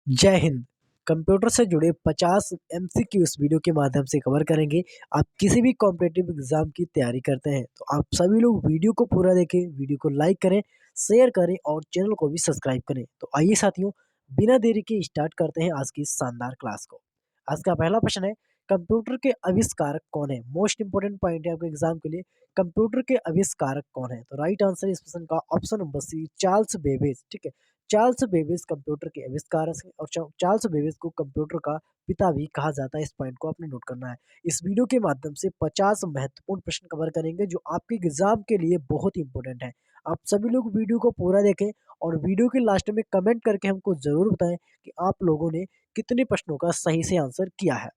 जय हिंद। कंप्यूटर से जुड़े 50 एमसीक्यू इस वीडियो के माध्यम से कवर करेंगे। आप किसी भी कॉम्पिटिटिव एग्जाम की तैयारी करते हैं तो आप सभी लोग वीडियो को पूरा देखें, वीडियो को लाइक करें, शेयर करें और चैनल को भी सब्सक्राइब करें। तो आइए साथियों, बिना देरी के स्टार्ट करते हैं आज की शानदार क्लास को। आज का पहला प्रश्न है, कंप्यूटर के आविष्कारक कौन है? मोस्ट इंपोर्टेंट पॉइंट है आपके एग्जाम के लिए। कंप्यूटर के आविष्कारक कौन है? तो राइट आंसर इस प्रश्न का option number C, Charles Babbage. ठीक है, चार्ल्स बेबेज कंप्यूटर के आविष्कारक हैं और चार्ल्स बेबेज को कंप्यूटर का पिता भी कहा जाता है। इस पॉइंट को आपने नोट करना है। इस वीडियो के माध्यम से 50 महत्वपूर्ण प्रश्न कवर करेंगे जो आपके एग्जाम के लिए बहुत ही इंपॉर्टेंट है। आप सभी लोग वीडियो को पूरा देखें और वीडियो के लास्ट में कमेंट करके हमको जरूर बताएं कि आप लोगों ने कितने प्रश्नों का सही से आंसर किया है।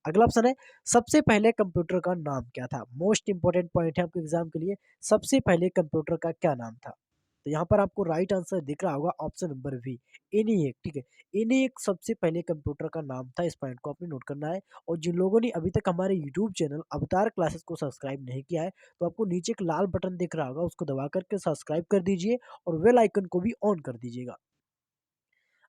अगला ऑप्शन है, सबसे पहले कंप्यूटर का नाम क्या था? मोस्ट इंपॉर्टेंट पॉइंट है आपके एग्जाम के लिए। सबसे पहले कंप्यूटर का क्या नाम था? तो यहाँ पर आपको राइट आंसर दिख रहा होगा ऑप्शन नंबर बी, एनिएक। ठीक है, एनिएक सबसे पहले कंप्यूटर का नाम था। इस पॉइंट को आपने नोट करना है। और जिन लोगों ने अभी तक हमारे यूट्यूब चैनल अवतार क्लासेस को सब्सक्राइब नहीं किया है तो आपको नीचे एक लाल बटन दिख रहा होगा, उसको दबा करके सब्सक्राइब कर दीजिए और बेल आइकन को भी ऑन कर दीजिएगा।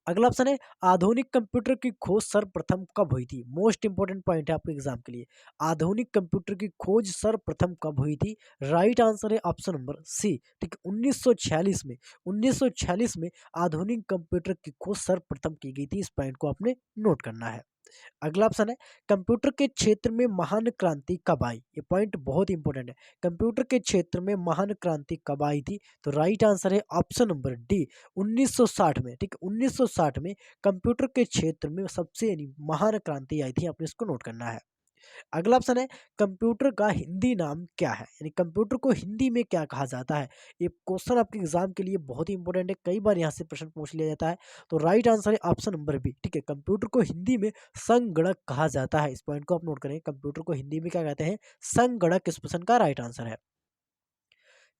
अगला ऑप्शन है, आधुनिक कंप्यूटर की खोज सर्वप्रथम कब हुई थी? मोस्ट इंपोर्टेंट पॉइंट है आपके एग्जाम के लिए। आधुनिक कंप्यूटर की खोज सर्वप्रथम कब हुई थी? राइट आंसर है ऑप्शन नंबर सी। ठीक है, 1946 में। 1946 में आधुनिक कंप्यूटर की खोज सर्वप्रथम की गई थी। इस पॉइंट को आपने नोट करना है। अगला ऑप्शन है, कंप्यूटर के क्षेत्र में महान क्रांति कब आई? ये पॉइंट बहुत इंपॉर्टेंट है। कंप्यूटर के क्षेत्र में महान क्रांति कब आई थी? तो राइट आंसर है ऑप्शन नंबर डी, 1960 में। ठीक है, 1960 में कंप्यूटर के क्षेत्र में सबसे महान क्रांति आई थी। आपने इसको नोट करना है। अगला ऑप्शन है, कंप्यूटर का हिंदी नाम क्या है? यानी कंप्यूटर को हिंदी में क्या कहा जाता है? ये क्वेश्चन आपके एग्जाम के लिए बहुत ही इंपॉर्टेंट है, कई बार यहाँ से प्रश्न पूछ लिया जाता है। तो राइट आंसर है ऑप्शन नंबर बी। ठीक है, कंप्यूटर को हिंदी में संगणक कहा जाता है। इस पॉइंट को आप नोट करें, कंप्यूटर को हिंदी में क्या कहते हैं? संगणक। इस प्रश्न का राइट आंसर है।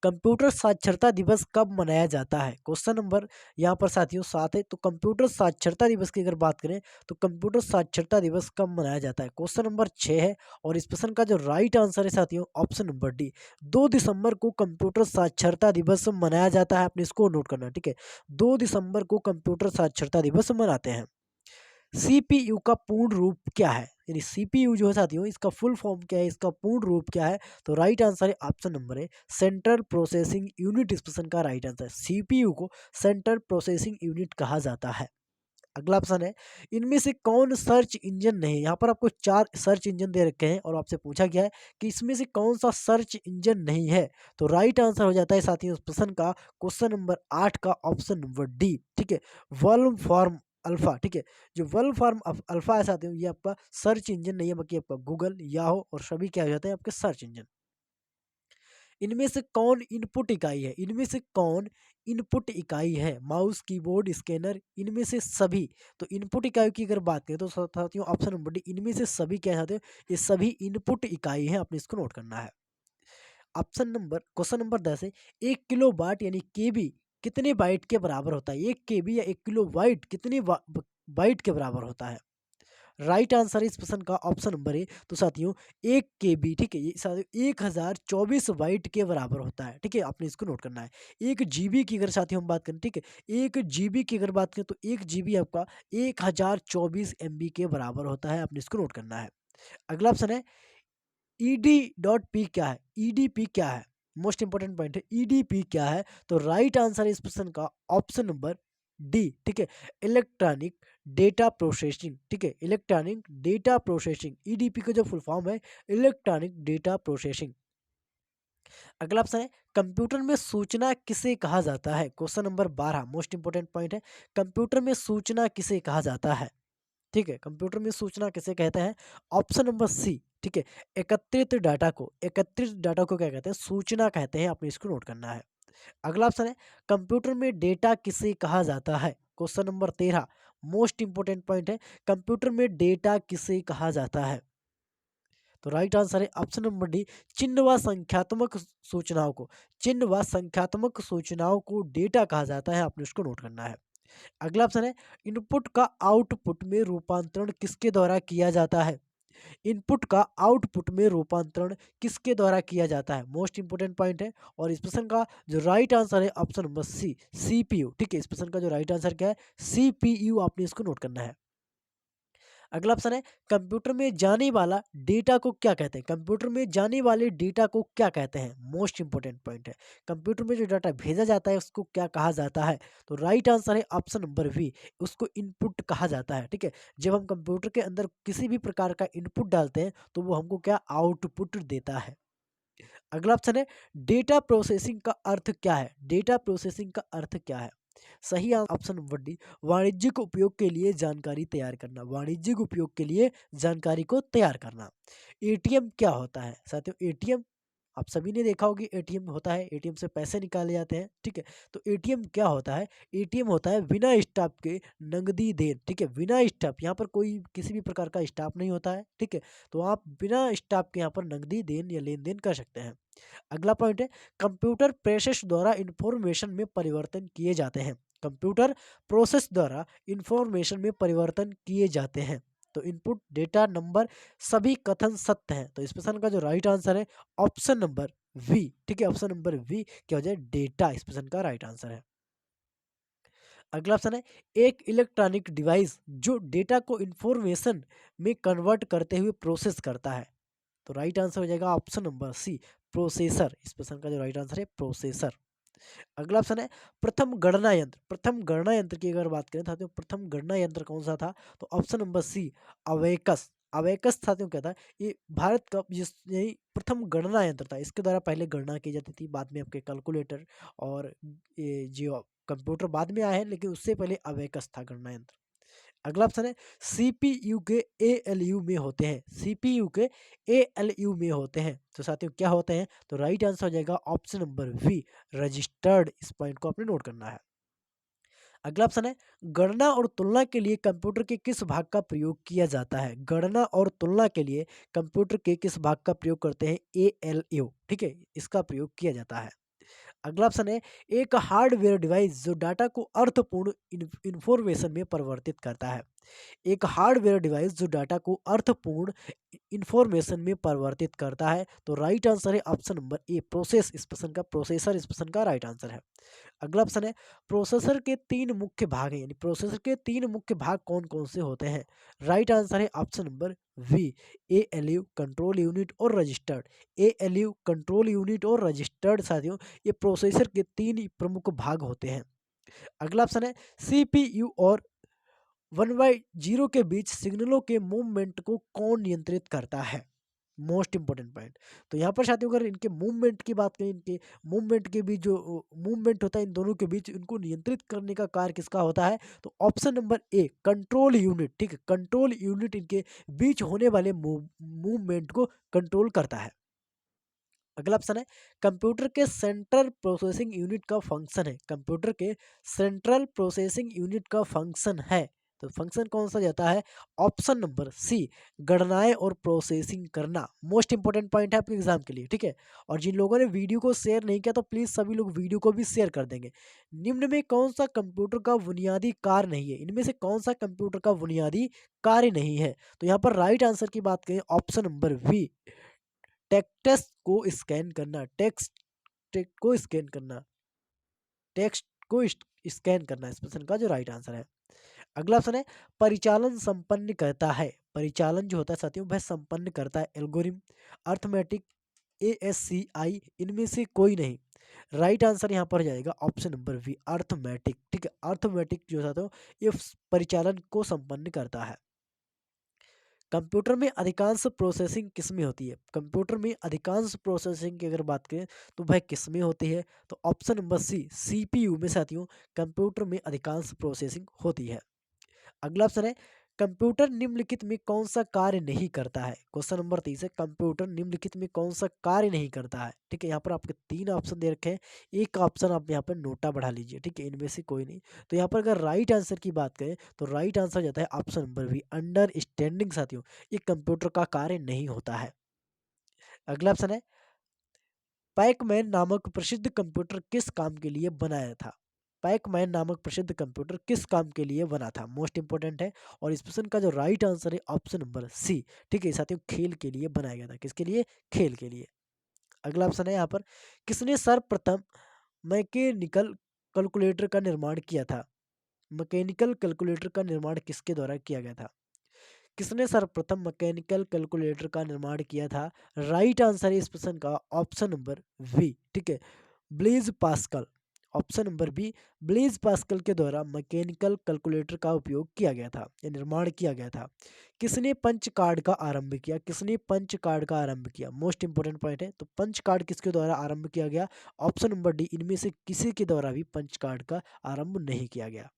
कंप्यूटर साक्षरता दिवस कब मनाया जाता है? क्वेश्चन नंबर यहाँ पर साथियों 7 है। तो कंप्यूटर साक्षरता दिवस की अगर बात करें तो कंप्यूटर साक्षरता दिवस कब मनाया जाता है? क्वेश्चन नंबर 6 है। और इस प्रश्न का जो राइट आंसर है साथियों ऑप्शन नंबर डी, 2 दिसंबर को कंप्यूटर साक्षरता दिवस मनाया जाता है। आपने इसको नोट करना है। ठीक है, 2 दिसंबर को कंप्यूटर साक्षरता दिवस मनाते हैं। सीपीयू का पूर्ण रूप क्या है? यानी सीपीयू जो है साथियों, इसका फुल फॉर्म क्या है, इसका पूर्ण रूप क्या है? तो राइट आंसर है ऑप्शन नंबर है सेंट्रल प्रोसेसिंग यूनिट। इस प्रश्न का राइट आंसर है, सीपीयू को सेंट्रल प्रोसेसिंग यूनिट कहा जाता है। अगला ऑप्शन है, इनमें से कौन सर्च इंजन नहीं? यहाँ पर आपको 4 सर्च इंजन दे रखे हैं और आपसे पूछा गया है कि इसमें से कौन सा सर्च इंजन नहीं है। तो राइट आंसर हो जाता है साथियों इस प्रश्न का क्वेश्चन नंबर 8 का ऑप्शन नंबर डी। ठीक है, वर्ल्ड फॉर्म अल्फा। ठीक है, जो वर्ल्ड फॉर्म अल्फा है साथियों, ये आपका सर्च इंजन नहीं है, बल्कि आपका गूगल, याहो और सभी क्या हो जाते हैं आपके सर्च इंजन। इनमें से कौन इनपुट इकाई है? इनमें से कौन इनपुट इकाई है? माउस, कीबोर्ड, स्कैनर, इनमें से सभी। तो इनपुट इकाई की अगर बात करें तो साथियों ऑप्शन नंबर डी, इनमें से सभी क्या है? ये सभी इनपुट इकाई है। आपने इसको नोट करना है। ऑप्शन नंबर क्वेश्चन नंबर 10 है, 1 किलो वाट यानी केबी कितने बाइट के बराबर होता है? 1 KB या 1 किलो वाट कितने बाइट के बराबर होता है? राइट आंसर इस प्रश्न का ऑप्शन नंबर है। तो साथियों 1 KB, ठीक है, ये साथियों 1024 बाइट के बराबर होता है। ठीक है, आपने इसको नोट करना है। 1 GB की अगर साथियों हम बात करें, ठीक है, 1 GB की अगर बात करें तो 1 GB आपका 1024 MB के बराबर होता है। आपने इसको नोट करना है। अगला ऑप्शन है, ED.P क्या है? EDP क्या है? मोस्ट इंपोर्टेंट पॉइंट है, EDP क्या है? तो राइट आंसर है इस प्रश्न का ऑप्शन नंबर डी। ठीक है, इलेक्ट्रॉनिक डेटा प्रोसेसिंग। ठीक है, इलेक्ट्रॉनिक डेटा प्रोसेसिंग, EDP का जो फुल फॉर्म है इलेक्ट्रॉनिक डेटा प्रोसेसिंग। अगला ऑप्शन है, कंप्यूटर में सूचना किसे कहा जाता है? Question number 12 most important point है, कंप्यूटर में सूचना किसे कहा जाता है? ठीक है, कंप्यूटर में सूचना किसे कहते हैं? Option number C. ठीक है, एकत्रित डाटा को क्या कहते हैं? सूचना कहते हैं। आपने इसको नोट करना है। अगला ऑप्शन है, कंप्यूटर में डेटा किसे कहा जाता है? Question number 13 most important point है, कंप्यूटर में डेटा किसे कहा जाता है? तो राइट आंसर है ऑप्शन नंबर डी, चिन्ह व संख्यात्मक सूचनाओं को। चिन्ह व संख्यात्मक सूचनाओं को डेटा कहा जाता है। आपने इसको नोट करना है। अगला ऑप्शन है, इनपुट का आउटपुट में रूपांतरण किसके द्वारा किया जाता है? इनपुट का आउटपुट में रूपांतरण किसके द्वारा किया जाता है? मोस्ट इंपोर्टेंट पॉइंट है। और इस प्रश्न का जो राइट आंसर है ऑप्शन नंबर सी, सीपीयू। ठीक है, इस प्रश्न का जो राइट आंसर क्या है? सीपीयू। आपने इसको नोट करना है। अगला ऑप्शन है, कंप्यूटर में जाने वाला डेटा को क्या कहते हैं? कंप्यूटर में जाने वाले डेटा को क्या कहते हैं? मोस्ट इंपोर्टेंट पॉइंट है। कंप्यूटर में जो डाटा भेजा जाता है उसको क्या कहा जाता है? तो राइट आंसर है ऑप्शन नंबर बी, उसको इनपुट कहा जाता है। ठीक है, जब हम कंप्यूटर के अंदर किसी भी प्रकार का इनपुट डालते हैं तो वो हमको क्या आउटपुट देता है। अगला ऑप्शन है, डेटा प्रोसेसिंग का अर्थ क्या है? डेटा प्रोसेसिंग का अर्थ क्या है? सही ऑप्शन नंबर डी, वाणिज्यिक उपयोग के लिए जानकारी तैयार करना। वाणिज्यिक उपयोग के लिए जानकारी को तैयार करना। एटीएम क्या होता है? साथियों, एटीएम आप सभी ने देखा होगी, एटीएम होता है, एटीएम से पैसे निकाले जाते हैं। ठीक है, तो एटीएम क्या होता है? एटीएम होता है बिना स्टाफ के नगदी देन। ठीक है, बिना स्टाफ, यहाँ पर कोई किसी भी प्रकार का स्टाफ नहीं होता है। ठीक है, तो आप बिना स्टाफ के यहाँ पर नगदी देन या लेन देन कर सकते हैं। अगला पॉइंट है, कंप्यूटर प्रोसेस द्वारा इंफॉर्मेशन में परिवर्तन किए जाते हैं। कंप्यूटर प्रोसेस द्वारा इंफॉर्मेशन में परिवर्तन किए जाते हैं। तो इनपुट, डेटा, नंबर सभी कथन सत्य हैं। तो इस प्रश्न का जो राइट आंसर है ऑप्शन नंबर वी। ठीक है, ऑप्शन नंबर वी क्या हो जाए? डेटा इस प्रश्न का राइट आंसर है। अगला ऑप्शन है, एक इलेक्ट्रॉनिक डिवाइस जो डेटा को इंफॉर्मेशन में कन्वर्ट करते हुए प्रोसेस करता है। तो राइट आंसर हो जाएगा ऑप्शन नंबर सी, प्रोसेसर। इस प्रश्न का जो राइट आंसर है प्रोसेसर। अगला ऑप्शन है, प्रथम गणना यंत्र। प्रथम गणना यंत्र की अगर बात करें साथियों, प्रथम गणना यंत्र कौन सा था? तो option number C, abacus. Abacus साथियों क्या था? ये भारत का यही प्रथम गणना यंत्र था। इसके द्वारा पहले गणना की जाती थी, बाद में आपके कैलकुलेटर और ये जो कंप्यूटर बाद में आए हैं, लेकिन उससे पहले अवेकस था गणना यंत्र। अगला ऑप्शन है, सीपीयू के एएलयू में होते हैं। सीपीयू के एएलयू में होते हैं। तो साथियों क्या होते हैं? तो राइट आंसर हो जाएगा ऑप्शन नंबर वी, रजिस्टर्ड। इस पॉइंट को आपने नोट करना है। अगला ऑप्शन है, गणना और तुलना के लिए कंप्यूटर के किस भाग का प्रयोग किया जाता है? गणना और तुलना के लिए कंप्यूटर के किस भाग का प्रयोग करते हैं? एएलयू। ठीक है, इसका प्रयोग किया जाता है। अगला ऑप्शन है, एक हार्डवेयर डिवाइस जो डाटा को अर्थपूर्ण इंफॉर्मेशन में परिवर्तित करता है। एक हार्डवेयर डिवाइस जो डाटा को अर्थपूर्ण इंफॉर्मेशन में परिवर्तित करता है। तो राइट आंसर है ऑप्शन नंबर ए, प्रोसेस। इस प्रश्न का प्रोसेसर इस प्रश्न का राइट आंसर है। अगला ऑप्शन है, प्रोसेसर के तीन मुख्य भाग हैं, यानी प्रोसेसर के तीन मुख्य भाग कौन कौन से होते हैं? राइट आंसर है option number V, ALU, control unit और रजिस्टर्ड। एएलयू, कंट्रोल यूनिट और रजिस्टर्ड साथियों, ये प्रोसेसर के तीन प्रमुख भाग होते हैं। अगला ऑप्शन है, सीपीयू और 1/0 के बीच सिग्नलों के मूवमेंट को कौन नियंत्रित करता है? Most important point. तो यहाँ पर साथियों अगर इनके मूवमेंट की बात करें, इनके मूवमेंट के बीच जो मूवमेंट होता है इन दोनों के बीच, इनको नियंत्रित करने का कार्य किसका होता है? तो option number A, control unit. ठीक है, कंट्रोल यूनिट इनके बीच होने वाले मूवमेंट को कंट्रोल करता है। अगला ऑप्शन है, कंप्यूटर के सेंट्रल प्रोसेसिंग यूनिट का फंक्शन है। कंप्यूटर के सेंट्रल प्रोसेसिंग यूनिट का फंक्शन है। तो फंक्शन कौन सा जाता है? ऑप्शन नंबर सी, गणनाएं और प्रोसेसिंग करना। मोस्ट इंपोर्टेंट पॉइंट है आपके एग्जाम के लिए। ठीक है, और जिन लोगों ने वीडियो को शेयर नहीं किया तो प्लीज सभी लोग वीडियो को भी शेयर कर देंगे। निम्न में कौन सा कंप्यूटर का बुनियादी कार्य नहीं है? इनमें से कौन सा कंप्यूटर का बुनियादी कार्य नहीं है? तो यहाँ पर राइट आंसर की बात करें ऑप्शन नंबर बी, टेक्स्ट को स्कैन करना। टेक्स्ट को स्कैन करना, टेक्स्ट को स्कैन करना इस प्रश्न का जो राइट आंसर है। अगला ऑप्शन है, परिचालन संपन्न करता है। परिचालन जो होता है साथियों वह संपन्न करता है एल्गोरिथम, अर्थमेटिक, एएससीआई, इनमें से कोई नहीं। राइट आंसर यहाँ पर जाएगा ऑप्शन नंबर बी, अर्थमेटिक। ठीक है, अर्थमेटिक जो साथियों ये परिचालन को संपन्न करता है। कंप्यूटर में अधिकांश प्रोसेसिंग किसमें होती है? कंप्यूटर में अधिकांश प्रोसेसिंग की अगर बात करें तो वह किसमें होती है? तो ऑप्शन नंबर सी, सीपीयू में साथियों कंप्यूटर में अधिकांश प्रोसेसिंग होती है। अगला ऑप्शन है, कंप्यूटर निम्नलिखित में कौन सा कार्य नहीं करता है? क्वेश्चन नंबर 30 है, कंप्यूटर निम्नलिखित में कौन सा कार्य नहीं करता है? ठीक है, यहाँ पर आपके तीन ऑप्शन दे रखे हैं, एक ऑप्शन आप यहाँ पर नोटा बढ़ा लीजिए। ठीक है, इनमें से कोई नहीं। तो यहाँ पर अगर राइट आंसर की बात करें तो राइट आंसर जाता है ऑप्शन नंबर बी, अंडरस्टैंडिंग। साथियों ये कंप्यूटर का कार्य नहीं होता है। अगला ऑप्शन है, पैकमैन नामक प्रसिद्ध कंप्यूटर किस काम के लिए बनाया था? पैकमैन नामक प्रसिद्ध कंप्यूटर किस काम के लिए बना था? मोस्ट इंपॉर्टेंट है। और इस प्रश्न का जो राइट आंसर है ऑप्शन नंबर सी। ठीक है साथियों, खेल के लिए बनाया गया था। किसके लिए? खेल के लिए। अगला ऑप्शन है यहाँ पर, किसने सर्वप्रथम मैकेनिकल कैलकुलेटर का निर्माण किया था? मैकेनिकल कैलकुलेटर का निर्माण किसके द्वारा किया गया था? किसने सर्वप्रथम मैकेनिकल कैलकुलेटर का निर्माण किया था? राइट आंसर है इस प्रश्न का ऑप्शन नंबर बी। ठीक है, Blaise Pascal. Option number B, Blaise Pascal के द्वारा मैकेनिकल कैलकुलेटर का उपयोग किया गया था या निर्माण किया गया था। किसने पंच कार्ड का आरंभ किया? किसने पंच कार्ड का आरंभ किया? मोस्ट इंपोर्टेंट पॉइंट है। तो पंच कार्ड किसके द्वारा आरंभ किया गया? ऑप्शन नंबर डी, इनमें से किसी के द्वारा भी पंच कार्ड का आरंभ नहीं किया गया।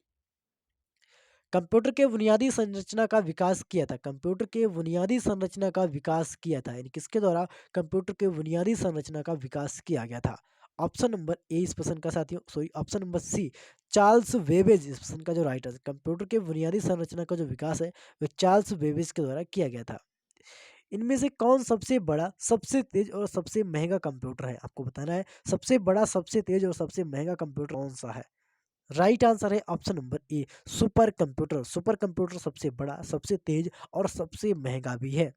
कंप्यूटर के बुनियादी संरचना का विकास किया था? कंप्यूटर के बुनियादी संरचना का विकास किया था यानी किसके द्वारा कंप्यूटर के बुनियादी संरचना का विकास किया गया था? ऑप्शन नंबर ए इस प्रश्न का साथियों, sorry option number C, Charles Babbage इस प्रश्न का जो राइट है। कंप्यूटर के बुनियादी संरचना का जो विकास है वह चार्ल्स बेबेज के द्वारा किया गया था। इनमें से कौन सबसे बड़ा, सबसे तेज और सबसे महंगा कंप्यूटर है? आपको बताना है सबसे बड़ा, सबसे तेज और सबसे महंगा कंप्यूटर कौन सा है? राइट आंसर है option number A, super computer. Super computer सबसे बड़ा, सबसे तेज और सबसे महंगा भी है।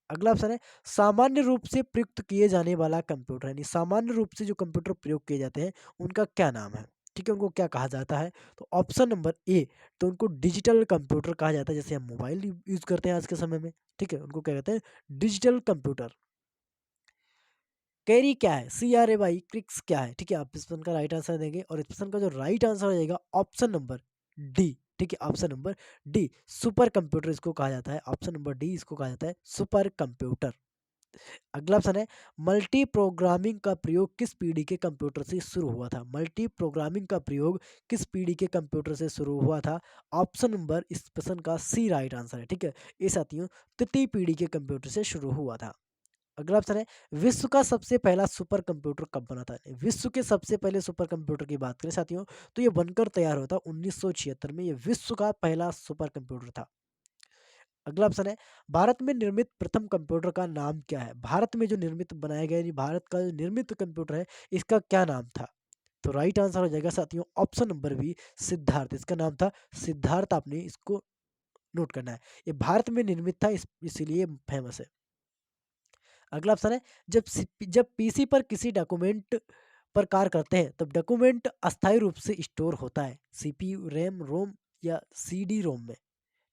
अगला ऑप्शन है, सामान्य रूप से प्रयुक्त किए जाने वाला कंप्यूटर यानी सामान्य रूप से जो कंप्यूटर प्रयोग किए जाते हैं उनका क्या नाम है? ठीक है, उनको क्या कहा जाता है? तो ऑप्शन नंबर ए, तो उनको डिजिटल कंप्यूटर कहा जाता है। जैसे हम मोबाइल यूज करते हैं आज के समय में, ठीक है, उनको क्या कहते हैं? Digital computer. कैरी क्या है? CRAY, क्रिक्स क्या है? ठीक है, आप इस प्रश्न का राइट आंसर देंगे और इस प्रश्न का जो राइट आंसर हो जाएगा ऑप्शन नंबर डी। ठीक है, option number D, super computer इसको कहा जाता है। ऑप्शन नंबर डी इसको कहा जाता है सुपर कंप्यूटर। अगला ऑप्शन है, मल्टी प्रोग्रामिंग का प्रयोग किस पीढ़ी के कंप्यूटर से शुरू हुआ था? मल्टी प्रोग्रामिंग का प्रयोग किस पीढ़ी के कंप्यूटर से शुरू हुआ था? ऑप्शन नंबर इस प्रश्न का सी राइट आंसर है। ठीक है, ये साथियों तृतीय पीढ़ी के कंप्यूटर से शुरू हुआ था। अगला ऑप्शन है, विश्व का सबसे पहला सुपर कंप्यूटर कब बना था? विश्व के सबसे पहले सुपर कंप्यूटर की बात करें साथियों तो ये बनकर तैयार हुआ था 1976 में। ये विश्व का पहला सुपर कंप्यूटर था। अगला ऑप्शन है, भारत में निर्मित प्रथम कंप्यूटर का नाम क्या है? भारत में जो निर्मित बनाया गया यानी भारत का जो निर्मित कंप्यूटर है इसका क्या नाम था? तो राइट आंसर हो जाएगा साथियों ऑप्शन नंबर बी, सिद्धार्थ। इसका नाम था सिद्धार्थ। आपने इसको नोट करना है। ये भारत में निर्मित था इसीलिए फेमस है। अगला ऑप्शन है, जब पीसी पर किसी डॉक्यूमेंट पर कार्य करते हैं तब डॉक्यूमेंट अस्थायी रूप से स्टोर होता है CPU, रैम, रोम या CD रोम में।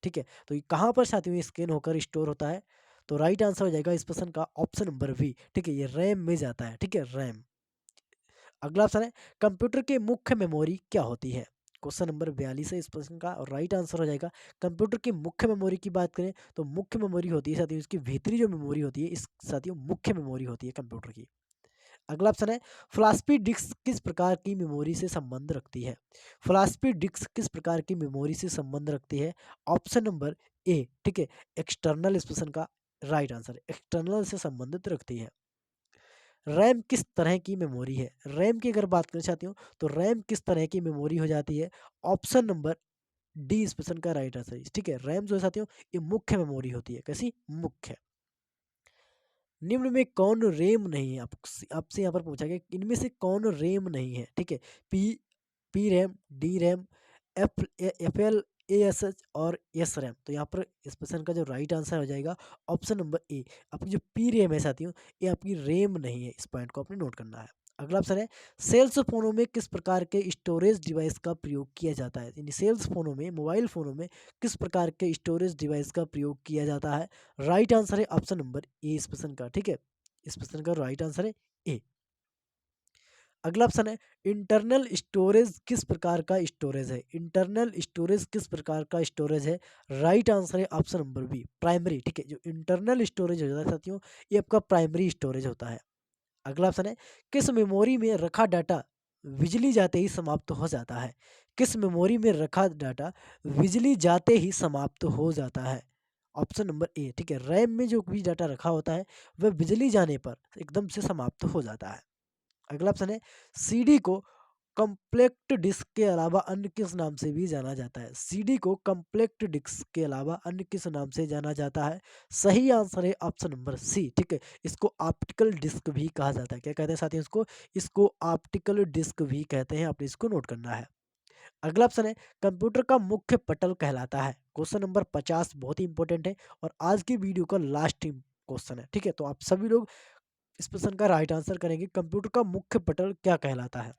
ठीक है, तो ये कहाँ पर साथियों ये स्कैन होकर स्टोर होता है? तो राइट आंसर हो जाएगा इस प्रश्न का ऑप्शन नंबर बी। ठीक है, ये रैम में जाता है। ठीक है, रैम। अगला ऑप्शन है, कंप्यूटर की मुख्य मेमोरी क्या होती है? क्वेश्चन नंबर 42 है इस प्रश्न का और राइट आंसर हो जाएगा, कंप्यूटर की मुख्य मेमोरी की बात करें तो मुख्य मेमोरी होती है साथियों इसकी भीतरी जो मेमोरी होती है इस साथियों मुख्य मेमोरी होती है कंप्यूटर की। अगला ऑप्शन है, फ्लॉपी डिस्क किस प्रकार की मेमोरी से संबंध रखती है? फ्लॉपी डिस्क किस प्रकार की मेमोरी से संबंध रखती है? Option number A. ठीक है, एक्सटर्नल इस प्रश्न का राइट आंसर है, एक्सटर्नल से संबंधित रखती है। रैम किस तरह की मेमोरी है? रैम की अगर बात करना चाहती हूँ तो रैम किस तरह की मेमोरी हो जाती है? ऑप्शन नंबर डी इस प्रश्न का राइट आंसर है। ठीक है, रैम जो है साथियों ये मुख्य मेमोरी होती है। कैसी? मुख्य। निम्न में कौन रैम नहीं है? आपसे यहाँ पर पूछा गया इनमें से कौन रैम नहीं है? ठीक है, P P RAM, D RAM, FLASH और एस रैम। तो यहाँ पर इस प्रश्न का जो राइट आंसर हो जाएगा ऑप्शन नंबर ए। आपकी जो पी रैम है साथियों ये आपकी रैम नहीं है। इस पॉइंट को आपने नोट करना है। अगला ऑप्शन है, सेल्स फोनों में किस प्रकार के स्टोरेज डिवाइस का प्रयोग किया जाता है? यानी सेल्स फोनों में, मोबाइल फोनों में किस प्रकार के स्टोरेज डिवाइस का प्रयोग किया जाता है? राइट आंसर है ऑप्शन नंबर ए इस प्रश्न का। ठीक है, इस प्रश्न का राइट आंसर है ए। अगला ऑप्शन है, इंटरनल स्टोरेज किस प्रकार का स्टोरेज है? इंटरनल स्टोरेज किस प्रकार का स्टोरेज है? राइट आंसर है ऑप्शन नंबर बी, प्राइमरी। ठीक है, जो इंटरनल स्टोरेज होता है साथियों ये आपका प्राइमरी स्टोरेज होता है। अगला ऑप्शन है, किस मेमोरी में रखा डाटा बिजली जाते ही समाप्त हो जाता है? किस मेमोरी में रखा डाटा बिजली जाते ही समाप्त हो जाता है? Option number A. ठीक है, रैम में जो भी डाटा रखा होता है वह बिजली जाने पर एकदम से समाप्त हो जाता है। अगला ऑप्शन है, सीडी को कॉम्पैक्ट डिस्क के अलावा अन्य किस नाम से भी जाना जाता है? सीडी को कॉम्पैक्ट डिस्क के अलावा अन्य किस नाम से जाना जाता है? सही आंसर है ऑप्शन नंबर सी, ठीक है। इसको ऑप्टिकल डिस्क भी कहा जाता है। क्या कहते हैं साथियों इसको? इसको ऑप्टिकल डिस्क भी कहते हैं, आपने इसको नोट करना है। अगला ऑप्शन है कंप्यूटर का मुख्य पटल कहलाता है। क्वेश्चन नंबर 50 बहुत ही इंपॉर्टेंट है और आज की वीडियो का लास्ट क्वेश्चन है, ठीक है। तो आप सभी लोग इस प्रश्न का राइट आंसर करेंगे, कंप्यूटर का मुख्य पटल क्या कहलाता है?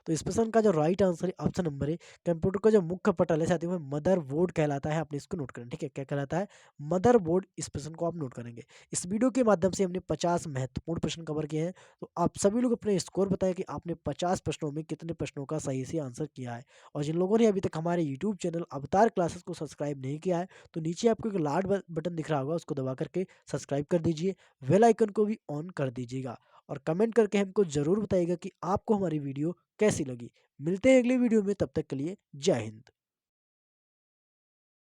तो इस प्रश्न का जो राइट आंसर है ऑप्शन नंबर है, कंप्यूटर का जो मुख्य पटल है साथियों में मदर बोर्ड कहलाता है, आपने इसको नोट करना, ठीक है। क्या कहलाता है? Mother board. इस प्रश्न को आप नोट करेंगे। इस वीडियो के माध्यम से हमने 50 महत्वपूर्ण प्रश्न कवर किए हैं। तो आप सभी लोग अपने स्कोर बताएं कि आपने 50 प्रश्नों में कितने प्रश्नों का सही से आंसर किया है। और जिन लोगों ने अभी तक हमारे यूट्यूब चैनल अवतार क्लासेस को सब्सक्राइब नहीं किया है, तो नीचे आपको एक लाल बटन दिख रहा होगा, उसको दबा करके सब्सक्राइब कर दीजिए। बेल आइकन को भी ऑन कर दीजिएगा और कमेंट करके हमको ज़रूर बताइएगा कि आपको हमारी वीडियो कैसी लगी। मिलते हैं अगली वीडियो में, तब तक के लिए जय हिंद।